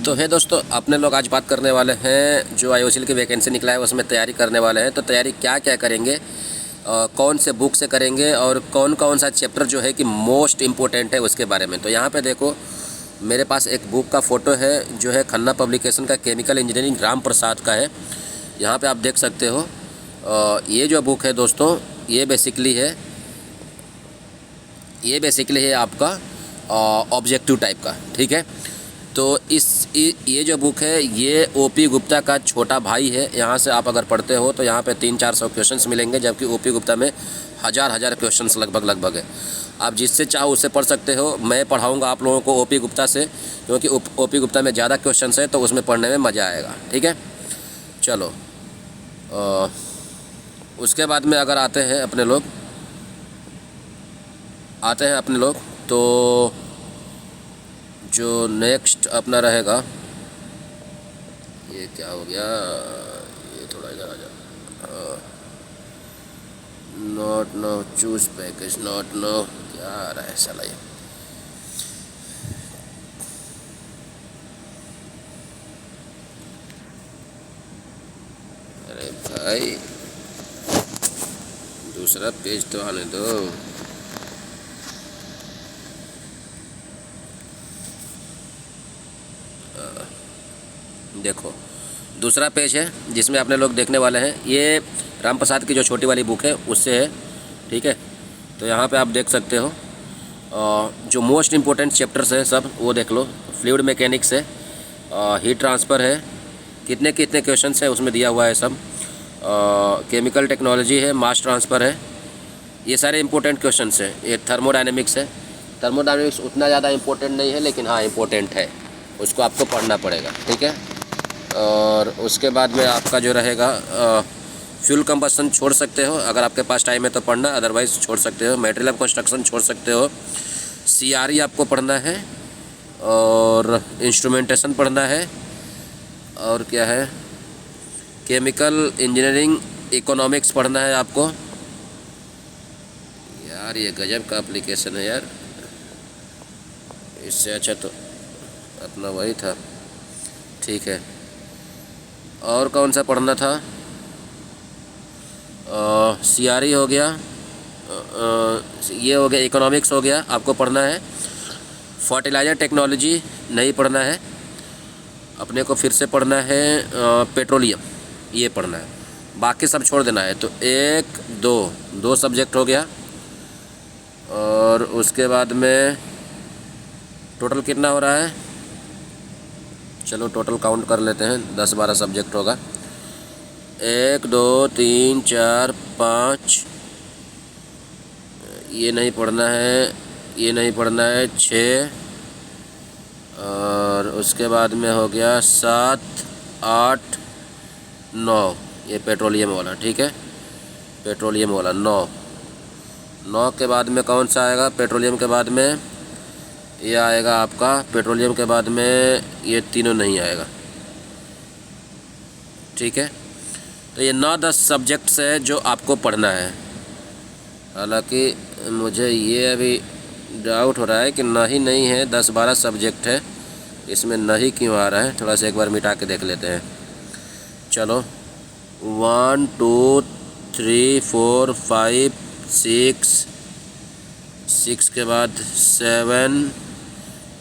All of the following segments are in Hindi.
तो है दोस्तों, अपने लोग आज बात करने वाले हैं जो IOCL की वैकेंसी निकला है उसमें तैयारी करने वाले हैं। तो तैयारी क्या क्या करेंगे, कौन से बुक से करेंगे और कौन कौन सा चैप्टर जो है कि मोस्ट इम्पोर्टेंट है उसके बारे में। तो यहाँ पे देखो, मेरे पास एक बुक का फ़ोटो है जो है खन्ना पब्लिकेशन का केमिकल इंजीनियरिंग राम प्रसाद का है। यहाँ पे आप देख सकते हो। ये जो बुक है दोस्तों, ये बेसिकली है आपका ऑब्जेक्टिव टाइप का, ठीक है। तो ये जो बुक है ये OP गुप्ता का छोटा भाई है। यहाँ से आप अगर पढ़ते हो तो यहाँ पे 300-400 क्वेश्चंस मिलेंगे, जबकि OP गुप्ता में हज़ार क्वेश्चंस लगभग है। आप जिससे चाहो उससे पढ़ सकते हो। मैं पढ़ाऊँगा आप लोगों को OP गुप्ता से, क्योंकि OP गुप्ता में ज़्यादा क्वेश्चंस है तो उसमें पढ़ने में मज़ा आएगा, ठीक है। चलो, उसके बाद में अगर आते हैं अपने लोग तो जो नेक्स्ट अपना रहेगा, ये क्या हो गया, ये थोड़ा इधर आ जा। Not know choose package, not know क्या आ रहा है साला ये। अरे भाई, दूसरा पेज तो आने दो। देखो, दूसरा पेज है जिसमें अपने लोग देखने वाले हैं। ये राम प्रसाद की जो छोटी वाली बुक है उससे है, ठीक है। तो यहाँ पे आप देख सकते हो जो मोस्ट इम्पोर्टेंट चैप्टर्स है सब वो देख लो। फ्लूइड मैकेनिक्स है, हीट ट्रांसफ़र है, कितने क्वेश्चंस है उसमें दिया हुआ है सब। केमिकल टेक्नोलॉजी है, मास ट्रांसफ़र है, ये सारे इम्पोर्टेंट क्वेश्चंस हैं। ये थर्मोडायनेमिक्स है। थर्मोडायनेमिक्स उतना ज़्यादा इम्पोर्टेंट नहीं है, लेकिन हाँ इम्पोर्टेंट है, उसको आपको पढ़ना पड़ेगा, ठीक है। और उसके बाद में आपका जो रहेगा, फ्यूल कंबस्शन छोड़ सकते हो, अगर आपके पास टाइम है तो पढ़ना, अदरवाइज़ छोड़ सकते हो। मटेरियल ऑफ कंस्ट्रक्शन छोड़ सकते हो। CRE आपको पढ़ना है, और इंस्ट्रूमेंटेशन पढ़ना है, और क्या है, केमिकल इंजीनियरिंग इकोनॉमिक्स पढ़ना है आपको। यार ये गजब का एप्लीकेशन है यार, इससे अच्छा तो अपना वही था, ठीक है। और कौन सा पढ़ना था, CRE हो गया, ये हो गया, इकोनॉमिक्स हो गया, आपको पढ़ना है। फर्टिलाइज़र टेक्नोलॉजी नहीं पढ़ना है अपने को, फिर से पढ़ना है पेट्रोलियम, ये पढ़ना है, बाकी सब छोड़ देना है। तो 1 2 सब्जेक्ट हो गया। और उसके बाद में टोटल कितना हो रहा है, चलो टोटल काउंट कर लेते हैं, 10-12 सब्जेक्ट होगा। 1 2 3 4 5, ये नहीं पढ़ना है, ये नहीं पढ़ना है, 6, और उसके बाद में हो गया 7 8 9, ये पेट्रोलियम वाला, ठीक है। पेट्रोलियम वाला 9 के बाद में कौन सा आएगा, पेट्रोलियम के बाद में ये आएगा आपका, पेट्रोलियम के बाद में ये तीनों नहीं आएगा, ठीक है। तो ये 9-10 सब्जेक्ट्स है जो आपको पढ़ना है। हालांकि मुझे ये अभी डाउट हो रहा है कि नहीं है, 10-12 सब्जेक्ट है, इसमें नहीं क्यों आ रहा है, थोड़ा सा एक बार मिटा के देख लेते हैं। चलो 1 2 3 4 5 6 के बाद 7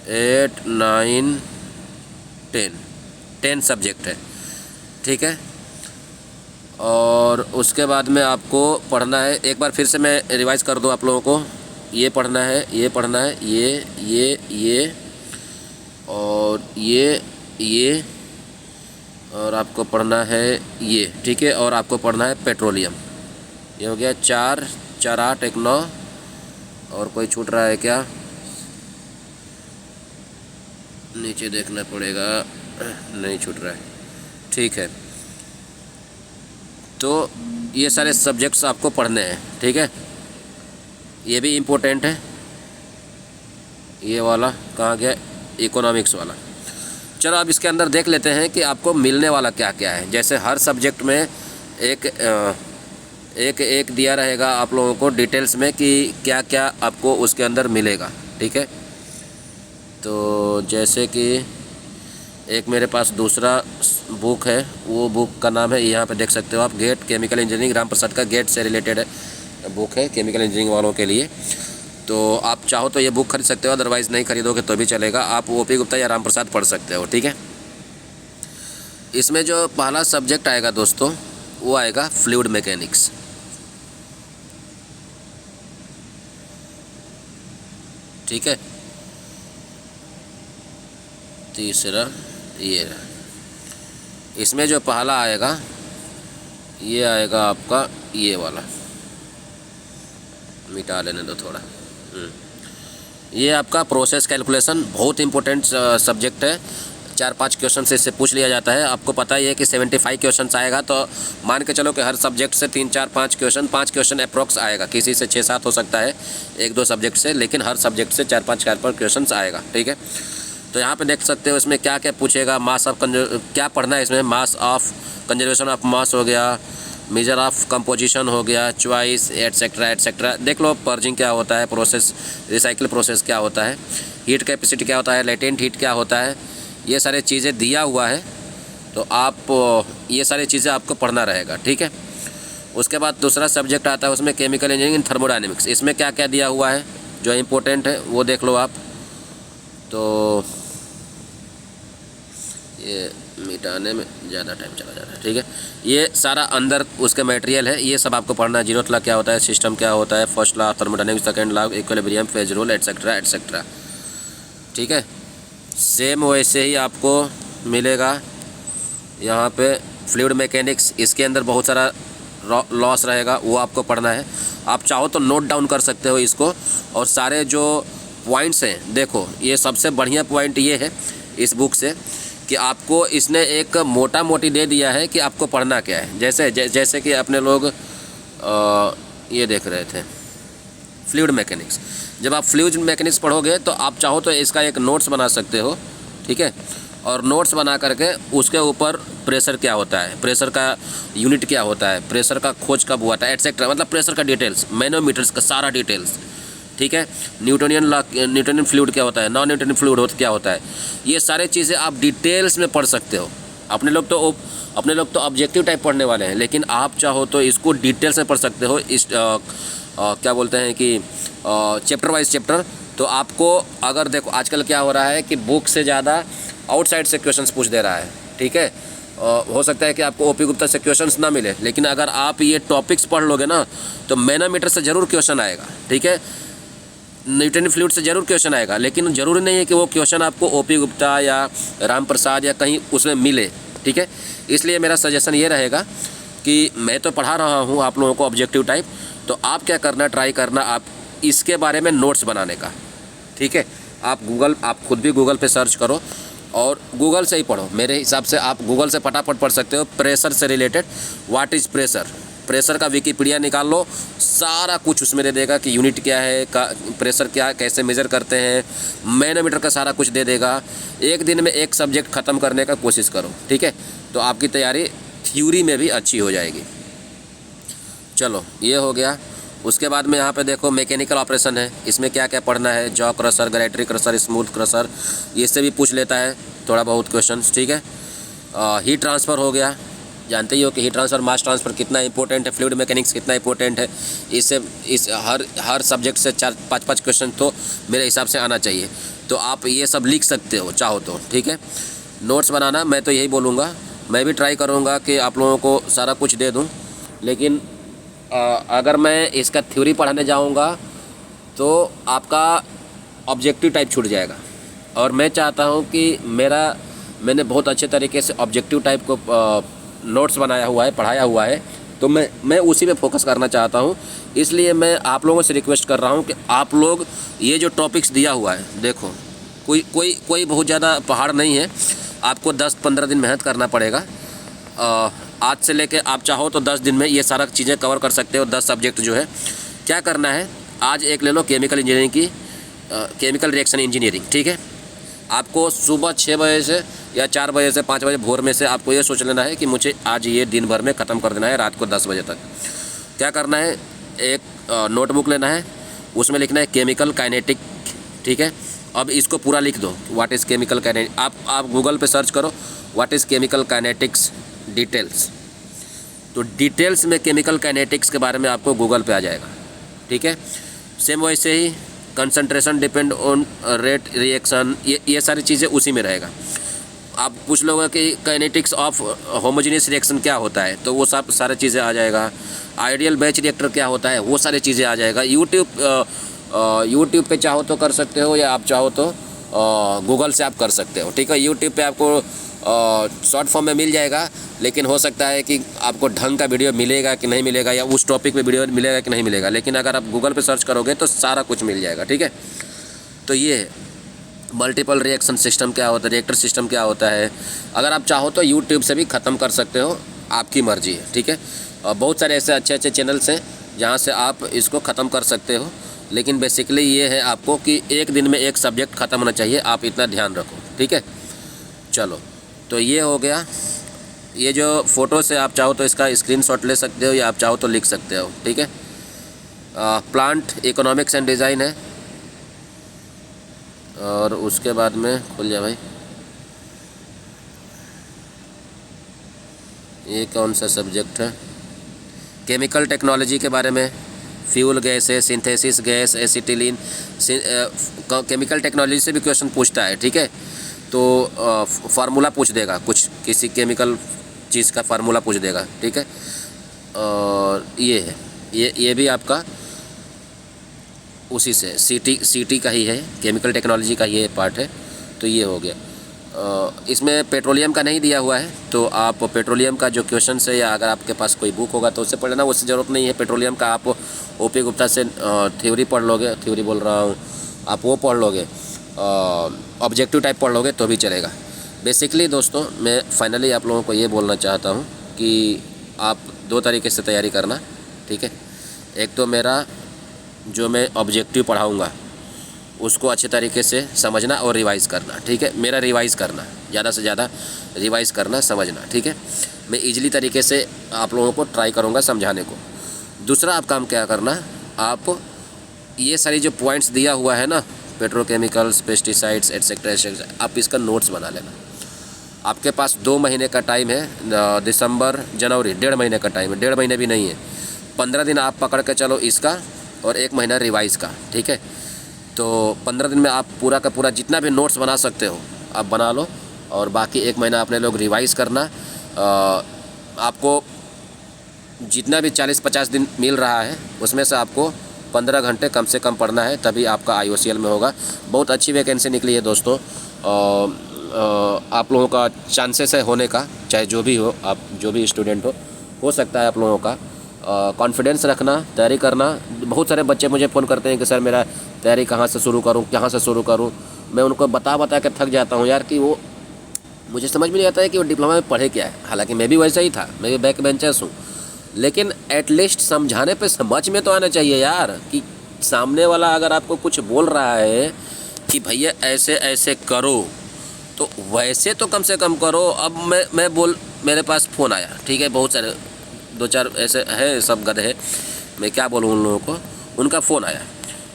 8 9 10 सब्जेक्ट है, ठीक है। और उसके बाद में आपको पढ़ना है, एक बार फिर से मैं रिवाइज़ कर दूं आप लोगों को। ये पढ़ना है, ये पढ़ना है, ये और ये और आपको पढ़ना है ये, ठीक है। और आपको पढ़ना है पेट्रोलियम। ये हो गया 4 4 8 1 9, और कोई छूट रहा है क्या, नीचे देखना पड़ेगा, नहीं छूट रहा है, ठीक है। तो ये सारे सब्जेक्ट्स आपको पढ़ने हैं, ठीक है। ये भी इम्पोर्टेंट है, ये वाला कहाँ गया, इकोनॉमिक्स वाला। चलो अब इसके अंदर देख लेते हैं कि आपको मिलने वाला क्या क्या है। जैसे हर सब्जेक्ट में एक दिया रहेगा आप लोगों को डिटेल्स में कि क्या क्या आपको उसके अंदर मिलेगा, ठीक है। तो जैसे कि एक मेरे पास दूसरा बुक है, वो बुक का नाम है, यहाँ पे देख सकते हो आप, gate chemical engineering, Ram Prasad का गेट से रिलेटेड है बुक है केमिकल इंजीनियरिंग वालों के लिए। तो आप चाहो तो ये बुक खरीद सकते हो, अदरवाइज़ नहीं खरीदोगे तो भी चलेगा, आप ओपी गुप्ता या राम प्रसाद पढ़ सकते हो, ठीक है। इसमें जो पहला सब्जेक्ट आएगा दोस्तों, वो आएगा फ्लूइड मैकेनिक्स, ठीक है। तीसरा ये रहा। इसमें जो पहला आएगा ये आएगा आपका ये वाला, मिटा लेने दो थोड़ा। ये आपका प्रोसेस कैलकुलेशन, बहुत इंपॉर्टेंट सब्जेक्ट है, 4-5 क्वेश्चन से इससे पूछ लिया जाता है। आपको पता ही है कि 75 क्वेश्चन आएगा, तो मान के चलो कि हर सब्जेक्ट से 3-4-5 क्वेश्चन, 5 क्वेश्चन अप्रोक्स आएगा, किसी से 6-7 हो सकता है 1-2 सब्जेक्ट से, लेकिन हर सब्जेक्ट से 4-5 क्वेश्चन आएगा, ठीक है। तो यहाँ पे देख सकते हो इसमें क्या क्या पूछेगा, मास ऑफ क्या पढ़ना है इसमें, mass of conservation of mass हो गया, मेजर ऑफ कंपोजिशन हो गया, चॉइस एटसेट्रा एटसेट्रा। देख लो पर्जिंग क्या होता है, प्रोसेस रिसाइकिल प्रोसेस क्या होता है, हीट कैपेसिटी क्या होता है, लेटेंट हीट क्या होता है, ये सारी चीज़ें दिया हुआ है। तो आप ये सारी चीज़ें आपको पढ़ना रहेगा, ठीक है। उसके बाद दूसरा सब्जेक्ट आता है, उसमें केमिकल इंजीनियरिंग थर्मोडायनेमिक्स। इसमें क्या क्या दिया हुआ है जो इम्पोर्टेंट है वो देख लो आप। तो ये मिटाने में ज़्यादा टाइम चला जा रहा है, ठीक है। ये सारा अंदर उसके मटेरियल है, ये सब आपको पढ़ना है। जीरोथ लॉ क्या होता है, सिस्टम क्या होता है, first law thermodynamics, second law equilibrium, phase rule etcetera etcetera, ठीक है। सेम वैसे ही आपको मिलेगा यहाँ पे फ्लूइड मैकेनिक्स, इसके अंदर बहुत सारा लॉस रहेगा, वो आपको पढ़ना है। आप चाहो तो नोट डाउन कर सकते हो इसको, और सारे जो पॉइंट्स हैं, देखो ये सबसे बढ़िया पॉइंट ये है इस बुक से कि आपको इसने एक मोटा मोटी दे दिया है कि आपको पढ़ना क्या है। जैसे कि अपने लोग ये देख रहे थे फ्लूइड मैकेनिक्स, जब आप फ्लूइड मैकेनिक्स पढ़ोगे तो आप चाहो तो इसका एक नोट्स बना सकते हो, ठीक है। और नोट्स बना करके उसके ऊपर प्रेशर क्या होता है, प्रेशर का यूनिट क्या होता है, प्रेशर का खोज कब हुआ था एटसेट्रा, मतलब प्रेशर का डिटेल्स, मैनोमीटर्स का सारा डिटेल्स, ठीक है। न्यूटोनियन फ्लूइड क्या होता है, नॉन न्यूटोनियन फ्लूइड क्या होता है, ये सारी चीज़ें आप डिटेल्स में पढ़ सकते हो। अपने लोग तो ऑब्जेक्टिव टाइप पढ़ने वाले हैं, लेकिन आप चाहो तो इसको डिटेल्स में पढ़ सकते हो। इस क्या बोलते हैं कि चैप्टर वाइज चैप्टर। तो आपको अगर देखो आजकल क्या हो रहा है कि बुक से ज़्यादा आउटसाइड से क्वेश्चंस पूछ दे रहा है, ठीक है। हो सकता है कि आपको ओपी गुप्ता से क्वेश्चंस ना मिले, लेकिन अगर आप ये टॉपिक्स पढ़ लोगे ना तो मैनोमीटर से ज़रूर क्वेश्चन आएगा, ठीक है। न्यूटन फ्लूइड से ज़रूर क्वेश्चन आएगा, लेकिन ज़रूरी नहीं है कि वो क्वेश्चन आपको ओपी गुप्ता या राम प्रसाद या कहीं उसमें मिले, ठीक है। इसलिए मेरा सजेशन ये रहेगा कि मैं तो पढ़ा रहा हूँ आप लोगों को ऑब्जेक्टिव टाइप, तो आप क्या करना, ट्राई करना आप इसके बारे में नोट्स बनाने का, ठीक है। आप खुद भी गूगल पे सर्च करो और गूगल से ही पढ़ो। मेरे हिसाब से आप गूगल से फटाफट पढ़ सकते हो प्रेशर से related, what is pressure, pressure का विकिपीडिया निकाल लो, सारा कुछ उसमें दे देगा कि यूनिट क्या है, प्रेशर क्या, कैसे मेज़र करते हैं, मैनोमीटर का सारा कुछ दे देगा। एक दिन में एक सब्जेक्ट ख़त्म करने का कोशिश करो, ठीक है। तो आपकी तैयारी थ्योरी में भी अच्छी हो जाएगी। चलो ये हो गया। उसके बाद में यहाँ पे देखो मैकेनिकल ऑपरेशन है, इसमें क्या क्या पढ़ना है, jaw crusher, gyratory crusher, smooth crusher, ये से भी पूछ लेता है थोड़ा बहुत क्वेश्चंस, ठीक है। हीट ट्रांसफ़र हो गया, जानते ही हो कि हीट ट्रांसफ़र मास ट्रांसफ़र कितना इंपॉर्टेंट है, फ्लूइड मैकेनिक्स कितना इंपॉर्टेंट है। इस हर सब्जेक्ट से 4-5 क्वेश्चन तो मेरे हिसाब से आना चाहिए। तो आप ये सब लिख सकते हो चाहो तो, ठीक है। नोट्स बनाना मैं तो यही बोलूँगा, मैं भी ट्राई करूँगा कि आप लोगों को सारा कुछ दे दूँ, लेकिन अगर मैं इसका थ्योरी पढ़ाने जाऊंगा तो आपका ऑब्जेक्टिव टाइप छूट जाएगा। और मैं चाहता हूं कि मैंने बहुत अच्छे तरीके से ऑब्जेक्टिव टाइप को नोट्स बनाया हुआ है, पढ़ाया हुआ है, तो मैं उसी पे फोकस करना चाहता हूं। इसलिए मैं आप लोगों से रिक्वेस्ट कर रहा हूं कि आप लोग ये जो टॉपिक्स दिया हुआ है, देखो कोई बहुत ज़्यादा पहाड़ नहीं है, आपको 10-15 दिन मेहनत करना पड़ेगा। आज से लेके आप चाहो तो 10 दिन में ये सारा चीज़ें कवर कर सकते हो। 10 सब्जेक्ट जो है क्या करना है, आज एक ले लो केमिकल इंजीनियरिंग की, केमिकल रिएक्शन इंजीनियरिंग, ठीक है। आपको सुबह 6 बजे से या 4 बजे से 5 बजे भोर में से आपको ये सोच लेना है कि मुझे आज ये दिन भर में ख़त्म कर देना है, रात को 10 बजे तक। क्या करना है, एक नोटबुक लेना है, उसमें लिखना है केमिकल काइनेटिक, ठीक है। अब इसको पूरा लिख दो, व्हाट इज़ केमिकल काइनेटिक्स। आप गूगल पे सर्च करो what is chemical kinetics details, तो डिटेल्स में केमिकल काइनेटिक्स के बारे में आपको गूगल पे आ जाएगा, ठीक है। सेम वैसे ही concentration depend on rate reaction, ये सारी चीज़ें उसी में रहेगा। आप पूछ लोगे कि काइनेटिक्स ऑफ होमोजेनियस रिएक्शन क्या होता है, तो वो सब सारी चीज़ें आ जाएगा। आइडियल बैच रिएक्टर क्या होता है, वो सारी चीज़ें आ जाएगा। यूट्यूब पे चाहो तो कर सकते हो, या आप चाहो तो गूगल से आप कर सकते हो, ठीक है। यूट्यूब पे आपको शॉर्ट फॉर्म में मिल जाएगा, लेकिन हो सकता है कि आपको ढंग का वीडियो मिलेगा कि नहीं मिलेगा, या उस टॉपिक पे वीडियो मिलेगा कि नहीं मिलेगा, लेकिन अगर आप गूगल पे सर्च करोगे तो सारा कुछ मिल जाएगा, ठीक है। तो ये मल्टीपल रिएक्शन सिस्टम क्या होता है, रिएक्टर सिस्टम क्या होता है, अगर आप चाहो तो यूट्यूब से भी ख़त्म कर सकते हो, आपकी मर्ज़ी है, ठीक है। बहुत सारे ऐसे अच्छे अच्छे चैनल्स हैं जहाँ से आप इसको ख़त्म कर सकते हो, लेकिन बेसिकली ये है आपको कि एक दिन में एक सब्जेक्ट ख़त्म होना चाहिए, आप इतना ध्यान रखो, ठीक है। चलो, तो ये हो गया। ये जो फ़ोटो से आप चाहो तो इसका स्क्रीनशॉट ले सकते हो, या आप चाहो तो लिख सकते हो, ठीक है। प्लांट इकोनॉमिक्स एंड डिज़ाइन है, और उसके बाद में खुल जाए भाई, ये कौन सा सब्जेक्ट है, केमिकल टेक्नोलॉजी के बारे में, फ्यूल गैस है, synthesis gas, acetylene, chemical technology से भी क्वेश्चन पूछता है, ठीक है। तो फार्मूला पूछ देगा, कुछ किसी केमिकल चीज़ का फार्मूला पूछ देगा, ठीक है। और ये है, ये भी आपका उसी से सीटी का ही है, केमिकल टेक्नोलॉजी का ये पार्ट है। तो ये हो गया। इसमें पेट्रोलियम का नहीं दिया हुआ है, तो आप पेट्रोलियम का जो क्वेश्चन है, या अगर आपके पास कोई बुक होगा तो उससे पढ़ लेना, उससे ज़रूरत नहीं है। पेट्रोलियम का आप ओपी गुप्ता से थ्योरी पढ़ लोगे, थ्योरी बोल रहा हूँ, आप वो पढ़ लोगे, ऑब्जेक्टिव टाइप पढ़ लोगे तो भी चलेगा। बेसिकली दोस्तों, मैं फाइनली आप लोगों को ये बोलना चाहता हूँ कि आप दो तरीके से तैयारी करना, ठीक है। एक तो मेरा जो मैं ऑब्जेक्टिव पढ़ाऊँगा उसको अच्छे तरीके से समझना और रिवाइज़ करना, ठीक है। मेरा रिवाइज़ करना, ज़्यादा से ज़्यादा रिवाइज़ करना, समझना, ठीक है। मैं ईजिली तरीके से आप लोगों को ट्राई करूँगा समझाने को। दूसरा आप काम क्या करना, आप ये सारी जो पॉइंट्स दिया हुआ है ना, पेट्रोकेमिकल्स, पेस्टिसाइड्स एटसेट्रा एटसेट्रा, आप इसका नोट्स बना लेना। आपके पास 2 महीने का टाइम है, दिसंबर जनवरी 1.5 महीने का टाइम है, 1.5 महीने भी नहीं है, 15 दिन आप पकड़ के चलो इसका, और 1 महीना रिवाइज़ का, ठीक है। तो 15 दिन में आप पूरा का पूरा जितना भी नोट्स बना सकते हो आप बना लो, और बाकी 1 महीना अपने लोग रिवाइज़ करना। आपको जितना भी 40-50 दिन मिल रहा है उसमें से आपको 15 घंटे कम से कम पढ़ना है, तभी आपका IOCL में होगा। बहुत अच्छी वैकेंसी निकली है दोस्तों, आप लोगों का चांसेस है होने का, चाहे जो भी हो, आप जो भी स्टूडेंट हो सकता है आप लोगों का। कॉन्फिडेंस रखना, तैयारी करना। बहुत सारे बच्चे मुझे फ़ोन करते हैं कि सर मेरा तैयारी कहाँ से शुरू करूँ, कहाँ से शुरू करूँ। मैं उनको बता के थक जाता हूँ यार, कि वो मुझे समझ में नहीं आता है कि वो डिप्लोमा में पढ़े क्या है। हालांकि मैं भी वैसा ही था, मैं भी बैक बेंचर्स हूँ, लेकिन एटलीस्ट समझाने पे समझ में तो आना चाहिए यार, कि सामने वाला अगर आपको कुछ बोल रहा है कि भैया ऐसे ऐसे करो, तो वैसे तो कम से कम करो। अब मैं मेरे पास फ़ोन आया, ठीक है, बहुत सारे 2-4 ऐसे हैं, सब गधे, मैं क्या बोलूँ उन लोगों को। उनका फ़ोन आया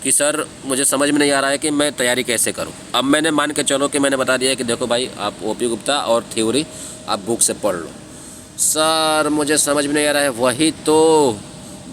कि सर मुझे समझ में नहीं आ रहा है कि मैं तैयारी कैसे करूं। अब मैंने मान के चलो कि मैंने बता दिया कि देखो भाई, आप ओपी गुप्ता और थ्योरी आप बुक से पढ़ लो। सर मुझे समझ में नहीं आ रहा है, वही तो।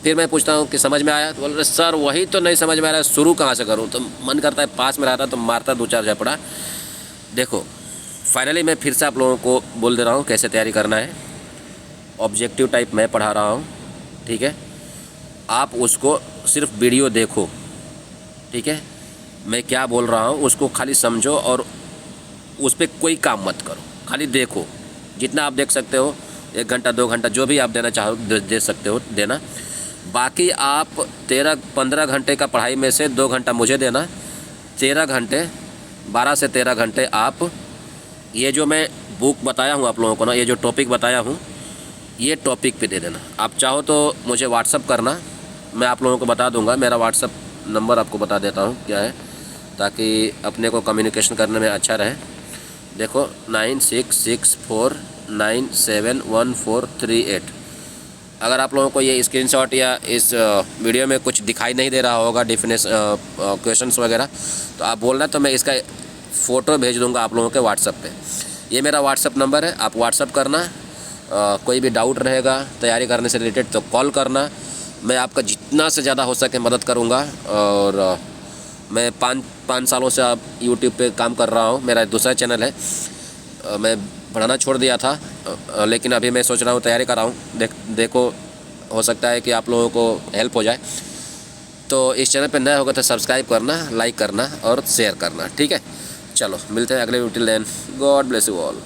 फिर मैं पूछता हूं कि समझ में आया, तो बोल रहे सर वही तो नहीं समझ में आ रहा है, शुरू कहाँ से करूँ। तो मन करता है पास में रहता तो मारता 2-4 झपड़ा। देखो फाइनली मैं फिर से आप लोगों को बोल दे रहा हूँ कैसे तैयारी करना है। ऑब्जेक्टिव टाइप मैं पढ़ा रहा हूँ, ठीक है। आप उसको सिर्फ वीडियो देखो, ठीक है। मैं क्या बोल रहा हूँ उसको खाली समझो, और उस पर कोई काम मत करो, खाली देखो। जितना आप देख सकते हो, 1 घंटा 2 घंटा जो भी आप देना चाहो दे सकते हो देना। बाकी आप 15 घंटे का पढ़ाई में से 2 घंटा मुझे देना। 13 घंटे, 12 से 13 घंटे आप ये जो मैं बुक बताया हूँ आप लोगों को ना, ये जो टॉपिक बताया हूँ, ये टॉपिक पे दे देना। आप चाहो तो मुझे व्हाट्सअप करना, मैं आप लोगों को बता दूंगा। मेरा व्हाट्सअप नंबर आपको बता देता हूँ क्या है, ताकि अपने को कम्युनिकेशन करने में अच्छा रहे। देखो 9664971438, अगर आप लोगों को ये स्क्रीनशॉट या इस वीडियो में कुछ दिखाई नहीं दे रहा होगा क्वेश्चंस वगैरह, तो आप बोलना, तो मैं इसका फ़ोटो भेज दूंगा आप लोगों के व्हाट्सएप पे। ये मेरा व्हाट्सएप नंबर है, आप व्हाट्सएप करना। कोई भी डाउट रहेगा तैयारी करने से रिलेटेड तो कॉल करना। मैं आपका जितना से ज़्यादा हो सके मदद करूँगा। और मैं पाँच सालों से आप यूट्यूब पे काम कर रहा हूँ। मेरा दूसरा चैनल है, मैं पढ़ाना छोड़ दिया था, लेकिन अभी मैं सोच रहा हूँ तैयारी कर रहा हूँ। देखो हो सकता है कि आप लोगों को हेल्प हो जाए। तो इस चैनल पे नया होगा तो सब्सक्राइब करना, लाइक करना और शेयर करना, ठीक है। चलो मिलते हैं अगले video. Till then, God bless you all.